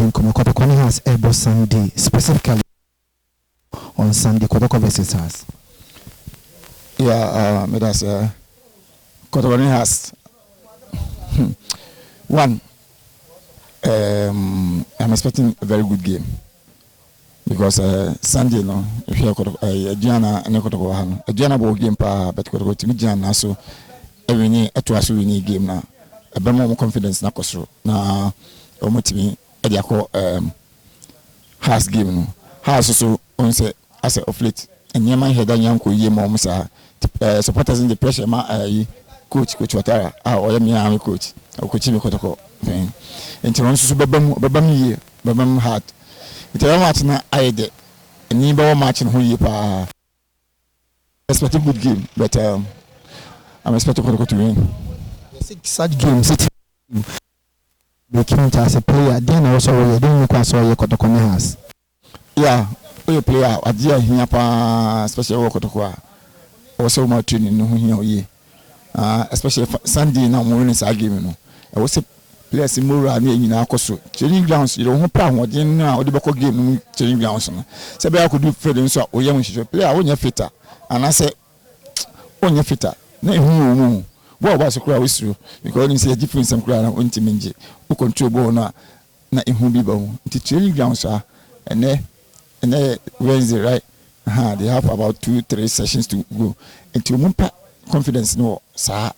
Edin Kotoko has Ebo Sunday, specifically on Sunday, Kotoko versus us. Yeah, that's Kotoko has one. I'm expecting a very good game because Sunday, no, if you are Diana and Kotoko, a Diana ball game, but Kotoko to me, Diana, so every year at us we need game now. A bit more confidence na kosro na omotimi ediako has game no has so on say as a of late and nyama head and yanko ye mo musa supporters in the pressure ma coach Watara or me coach coach me Kotoko nti won so bebam ye bebam hard nti e match na ayede ni be match no ye pa expect a good game but I'm expecting Kotoko to win. Such games, they came to as a player. Then also, we didn't look as well. Kotoko has. Yeah, we player. I did here pa special work Kotoko. Also, my training no here. Especially Sunday now morning is a game. No, I was a player Simura in our course. Training grounds, you don't plan what you know. Or the Boko game training grounds. So I could do for them. So we young player on your fitter, and I said on your fitter. No. What was a crowd with you? Because you see a difference some crowd on Timinji who control bona na in whom be bound. The training grounds are and then Wednesday, right? They have about 2-3 sessions to go until Mumpa confidence no sir.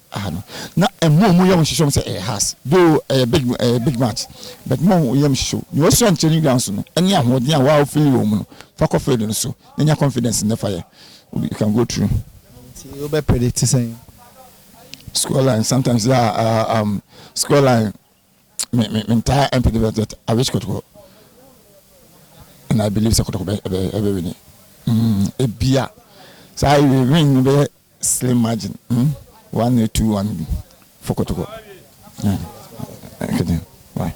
Now a more young show say it has do a big match, but more young show. You also on training grounds and yeah, what yeah, wow, feel woman, fuck off, so then your confidence in the fire. You can go through. You be predicting saying. Scoreline sometimes scoreline me entire MP that I wish Kotoko and I believe Kotoko be winning. A beer. So I will win be slim margin. 1-2-1 for Kotoko. Yeah. Okay. Bye.